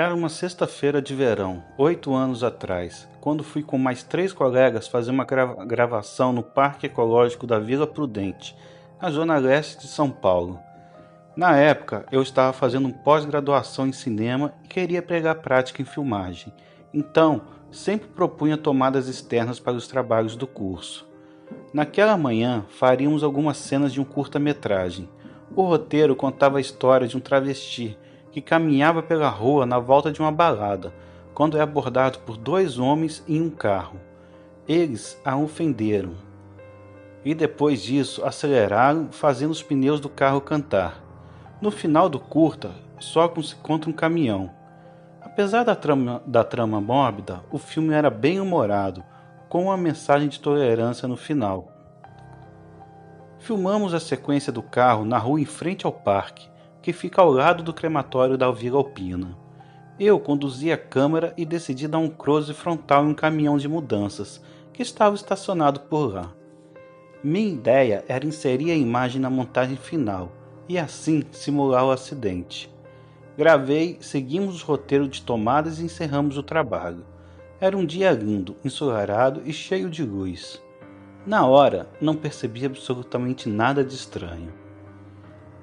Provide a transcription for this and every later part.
Era uma sexta-feira de verão, 8 anos atrás, quando fui com mais 3 colegas fazer uma gravação no Parque Ecológico da Vila Prudente, na zona leste de São Paulo. Na época, eu estava fazendo um pós-graduação em cinema e queria pegar prática em filmagem, então sempre propunha tomadas externas para os trabalhos do curso. Naquela manhã, faríamos algumas cenas de um curta-metragem. O roteiro contava a história de um travesti que caminhava pela rua na volta de uma balada, quando é abordado por 2 homens em um carro. Eles a ofenderam e depois disso aceleraram, fazendo os pneus do carro cantar. No final do curta, socam-se contra um caminhão. Apesar da trama mórbida, o filme era bem humorado, com uma mensagem de tolerância no final. Filmamos a sequência do carro na rua em frente ao parque, que fica ao lado do crematório da Vila Alpina. Eu conduzi a câmera e decidi dar um close frontal em um caminhão de mudanças, que estava estacionado por lá. Minha ideia era inserir a imagem na montagem final, e assim simular o acidente. Gravei, seguimos o roteiro de tomadas e encerramos o trabalho. Era um dia lindo, ensolarado e cheio de luz. Na hora, não percebi absolutamente nada de estranho.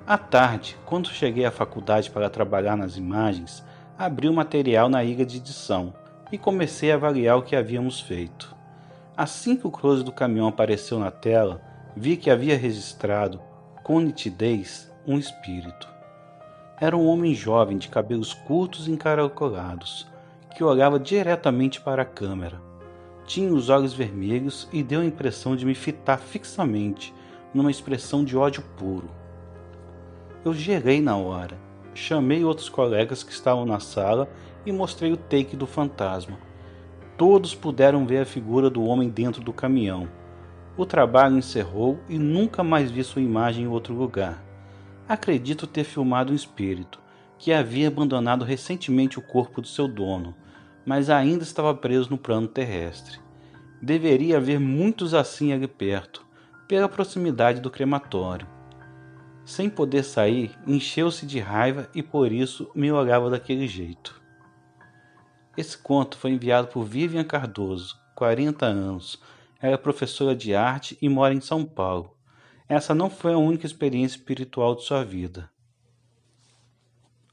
À tarde, quando cheguei à faculdade para trabalhar nas imagens, abri o material na ilha de edição e comecei a avaliar o que havíamos feito. Assim que o close do caminhão apareceu na tela, vi que havia registrado, com nitidez, um espírito. Era um homem jovem de cabelos curtos e encaracolados, que olhava diretamente para a câmera. Tinha os olhos vermelhos e deu a impressão de me fitar fixamente, numa expressão de ódio puro. Eu gelei na hora. Chamei outros colegas que estavam na sala e mostrei o take do fantasma. Todos puderam ver a figura do homem dentro do caminhão. O trabalho encerrou e nunca mais vi sua imagem em outro lugar. Acredito ter filmado um espírito, que havia abandonado recentemente o corpo do seu dono, mas ainda estava preso no plano terrestre. Deveria haver muitos assim ali perto, pela proximidade do crematório. Sem poder sair, encheu-se de raiva e por isso me olhava daquele jeito. Esse conto foi enviado por Vivian Cardoso, 40 anos. Ela é professora de arte e mora em São Paulo. Essa não foi a única experiência espiritual de sua vida.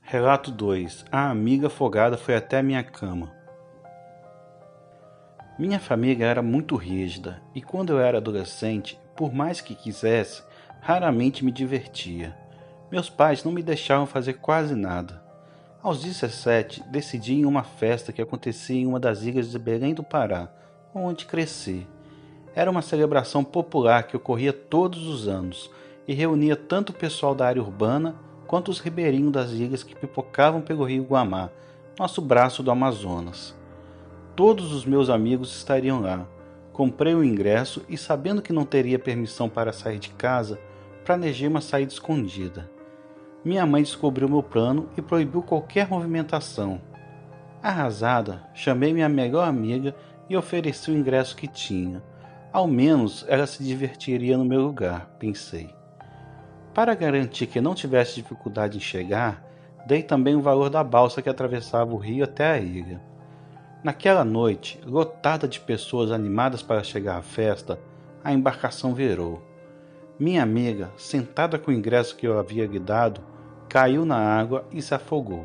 Relato 2. A amiga afogada foi até a minha cama. Minha família era muito rígida e quando eu era adolescente, por mais que quisesse, raramente me divertia. Meus pais não me deixavam fazer quase nada. Aos 17, decidi ir em uma festa que acontecia em uma das ilhas de Belém do Pará, onde cresci. Era uma celebração popular que ocorria todos os anos e reunia tanto o pessoal da área urbana quanto os ribeirinhos das ilhas que pipocavam pelo rio Guamá, nosso braço do Amazonas. Todos os meus amigos estariam lá. Comprei o ingresso e, sabendo que não teria permissão para sair de casa, planejei uma saída escondida. Minha mãe descobriu meu plano e proibiu qualquer movimentação. Arrasada, chamei minha melhor amiga e ofereci o ingresso que tinha. Ao menos ela se divertiria no meu lugar, pensei. Para garantir que não tivesse dificuldade em chegar, dei também o valor da balsa que atravessava o rio até a ilha. Naquela noite, lotada de pessoas animadas para chegar à festa, a embarcação virou. Minha amiga, sentada com o ingresso que eu havia lhe dado, caiu na água e se afogou.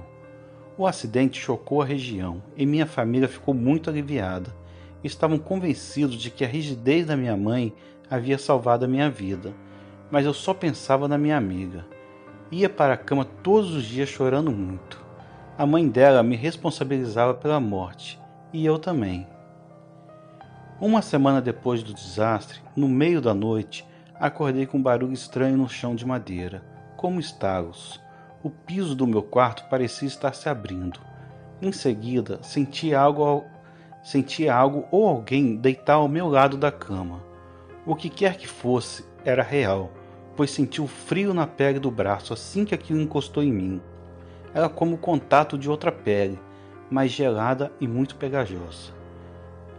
O acidente chocou a região e minha família ficou muito aliviada. Estavam convencidos de que a rigidez da minha mãe havia salvado a minha vida, mas eu só pensava na minha amiga. Ia para a cama todos os dias chorando muito. A mãe dela me responsabilizava pela morte, e eu também. Uma semana depois do desastre, no meio da noite, acordei com um barulho estranho no chão de madeira, como estalos. O piso do meu quarto parecia estar se abrindo. Em seguida, senti algo ou alguém deitar ao meu lado da cama. O que quer que fosse, era real, pois senti o frio na pele do braço assim que aquilo encostou em mim. Era como o contato de outra pele, mais gelada e muito pegajosa.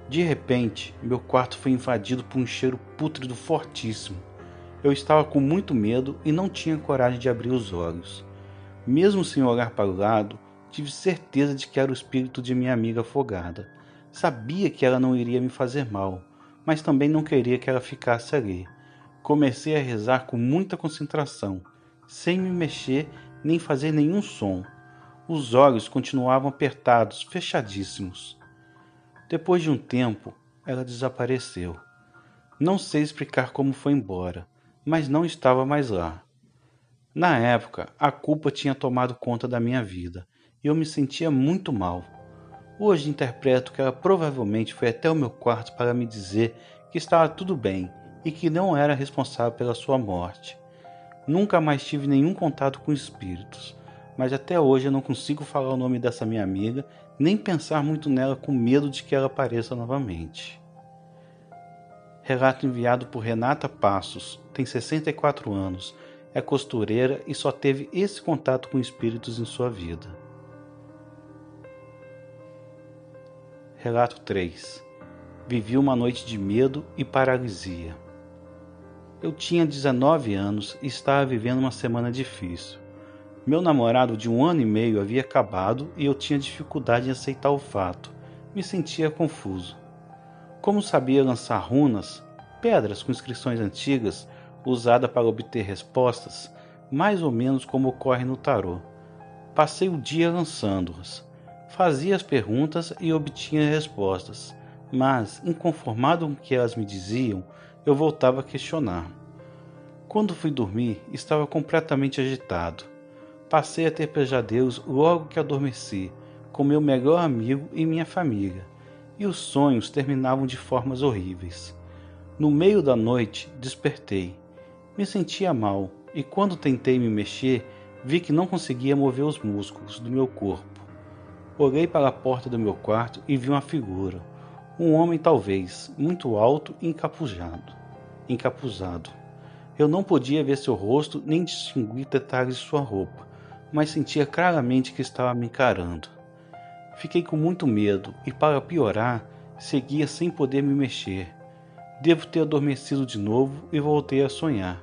De repente, meu quarto foi invadido por um cheiro pútrido fortíssimo. Eu estava com muito medo e não tinha coragem de abrir os olhos. Mesmo sem olhar para o lado, Tive certeza de que era o espírito de minha amiga afogada. Sabia que ela não iria me fazer mal, mas também não queria que ela ficasse ali. Comecei a rezar com muita concentração, sem me mexer nem fazer nenhum som. Os olhos continuavam apertados, fechadíssimos. Depois de um tempo, ela desapareceu. Não sei explicar como foi embora, mas não estava mais lá. Na época, a culpa tinha tomado conta da minha vida e eu me sentia muito mal. Hoje interpreto que ela provavelmente foi até o meu quarto para me dizer que estava tudo bem e que não era responsável pela sua morte. Nunca mais tive nenhum contato com espíritos, mas até hoje eu não consigo falar o nome dessa minha amiga, nem pensar muito nela com medo de que ela apareça novamente. Relato enviado por Renata Passos, tem 64 anos, é costureira e só teve esse contato com espíritos em sua vida. Relato 3. Vivi uma noite de medo e paralisia. Eu tinha 19 anos e estava vivendo uma semana difícil. Meu namorado de 1 ano e meio havia acabado e eu tinha dificuldade em aceitar o fato. Me sentia confuso. Como sabia lançar runas, pedras com inscrições antigas, usada para obter respostas, mais ou menos como ocorre no tarô. Passei o dia lançando-as. Fazia as perguntas e obtinha respostas, mas, inconformado com o que elas me diziam, eu voltava a questionar. Quando fui dormir, estava completamente agitado. Passei a ter pesadelos logo que adormeci, com meu melhor amigo e minha família, e os sonhos terminavam de formas horríveis. No meio da noite, despertei. Me sentia mal, e quando tentei me mexer, vi que não conseguia mover os músculos do meu corpo. Olhei para a porta do meu quarto e vi uma figura. Um homem talvez, muito alto e encapuzado. Eu não podia ver seu rosto nem distinguir detalhes de sua roupa, mas sentia claramente que estava me encarando. Fiquei com muito medo e, para piorar, seguia sem poder me mexer. Devo ter adormecido de novo e voltei a sonhar.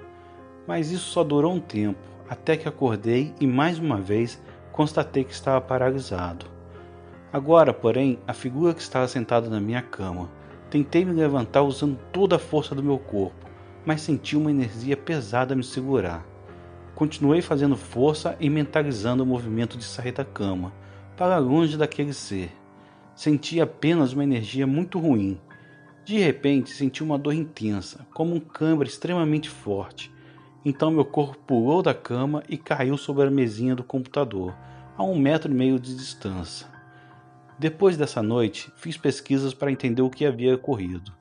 Mas isso só durou um tempo, até que acordei e mais uma vez constatei que estava paralisado. Agora, porém, a figura que estava sentada na minha cama. Tentei me levantar usando toda a força do meu corpo, mas senti uma energia pesada a me segurar. Continuei fazendo força e mentalizando o movimento de sair da cama, para longe daquele ser. Senti apenas uma energia muito ruim. De repente, senti uma dor intensa, como um cãibra extremamente forte. Então meu corpo pulou da cama e caiu sobre a mesinha do computador, a 1,5 metros de distância. Depois dessa noite, fiz pesquisas para entender o que havia ocorrido.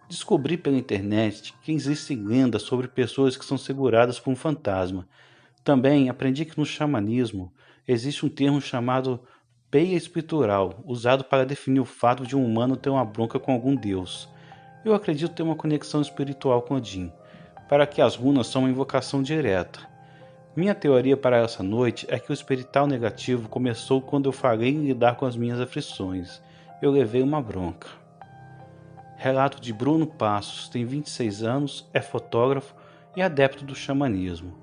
Descobri pela internet que existem lendas sobre pessoas que são seguradas por um fantasma. Também aprendi que no xamanismo existe um termo chamado peia espiritual, usado para definir o fato de um humano ter uma bronca com algum deus. Eu acredito ter uma conexão espiritual com Odin, para que as runas são uma invocação direta. Minha teoria para essa noite é que o espiritual negativo começou quando eu falei em lidar com as minhas aflições. Eu levei uma bronca. Relato de Bruno Passos, tem 26 anos, é fotógrafo e adepto do xamanismo.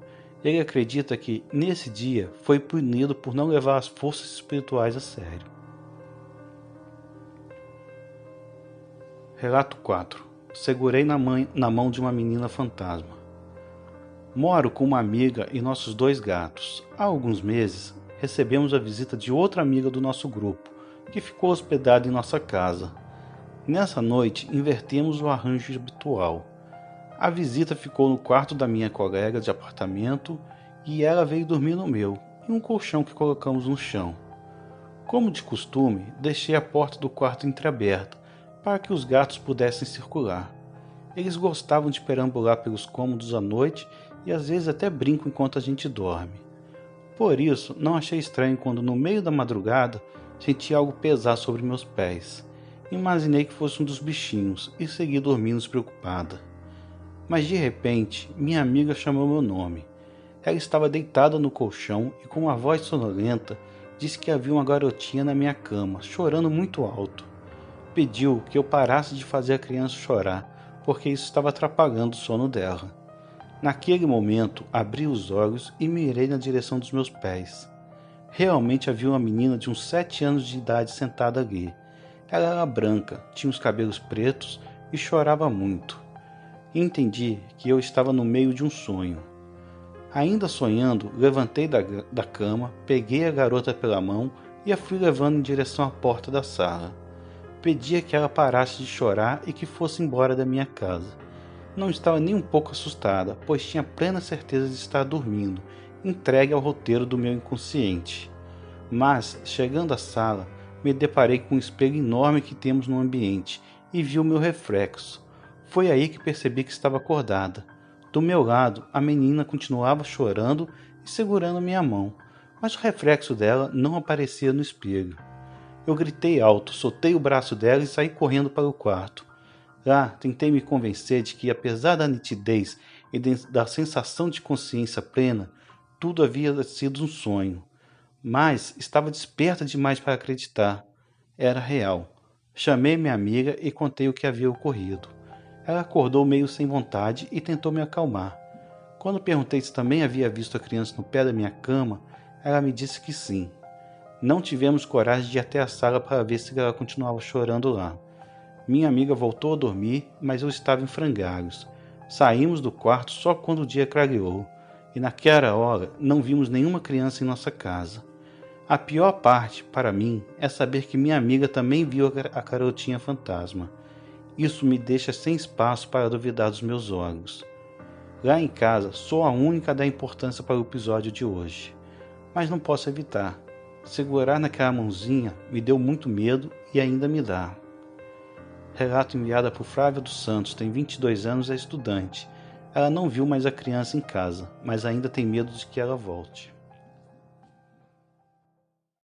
Ele acredita que, nesse dia, foi punido por não levar as forças espirituais a sério. Relato 4. Segurei na mão de uma menina fantasma. Moro com uma amiga e nossos 2 gatos. Há alguns meses, recebemos a visita de outra amiga do nosso grupo, que ficou hospedada em nossa casa. Nessa noite, invertemos o arranjo habitual. A visita ficou no quarto da minha colega de apartamento e ela veio dormir no meu, em um colchão que colocamos no chão. Como de costume, deixei a porta do quarto entreaberta para que os gatos pudessem circular. Eles gostavam de perambular pelos cômodos à noite e às vezes até brincam enquanto a gente dorme. Por isso, não achei estranho quando no meio da madrugada senti algo pesar sobre meus pés. Imaginei que fosse um dos bichinhos e segui dormindo despreocupada. Mas de repente, minha amiga chamou meu nome. Ela estava deitada no colchão e com uma voz sonolenta disse que havia uma garotinha na minha cama, chorando muito alto. Pediu que eu parasse de fazer a criança chorar, porque isso estava atrapalhando o sono dela. Naquele momento, abri os olhos e mirei na direção dos meus pés. Realmente havia uma menina de uns 7 anos de idade sentada ali. Ela era branca, tinha os cabelos pretos e chorava muito. Entendi que eu estava no meio de um sonho. Ainda sonhando, levantei da cama, peguei a garota pela mão e a fui levando em direção à porta da sala. Pedia que ela parasse de chorar e que fosse embora da minha casa. Não estava nem um pouco assustada, pois tinha plena certeza de estar dormindo, entregue ao roteiro do meu inconsciente. Mas, chegando à sala, me deparei com um espelho enorme que temos no ambiente e vi o meu reflexo. Foi aí que percebi que estava acordada. Do meu lado, a menina continuava chorando e segurando minha mão, mas o reflexo dela não aparecia no espelho. Eu gritei alto, soltei o braço dela e saí correndo para o quarto. Lá, tentei me convencer de que, apesar da nitidez e da sensação de consciência plena, tudo havia sido um sonho. Mas estava desperta demais para acreditar. Era real. Chamei minha amiga e contei o que havia ocorrido. Ela acordou meio sem vontade e tentou me acalmar. Quando perguntei se também havia visto a criança no pé da minha cama, ela me disse que sim. Não tivemos coragem de ir até a sala para ver se ela continuava chorando lá. Minha amiga voltou a dormir, mas eu estava em frangalhos. Saímos do quarto só quando o dia clareou, e naquela hora não vimos nenhuma criança em nossa casa. A pior parte, para mim, é saber que minha amiga também viu a garotinha fantasma. Isso me deixa sem espaço para duvidar dos meus olhos. Lá em casa, sou a única a dar importância para o episódio de hoje. Mas não posso evitar. Segurar naquela mãozinha me deu muito medo e ainda me dá. Relato enviado por Flávia dos Santos, tem 22 anos, é estudante. Ela não viu mais a criança em casa, mas ainda tem medo de que ela volte.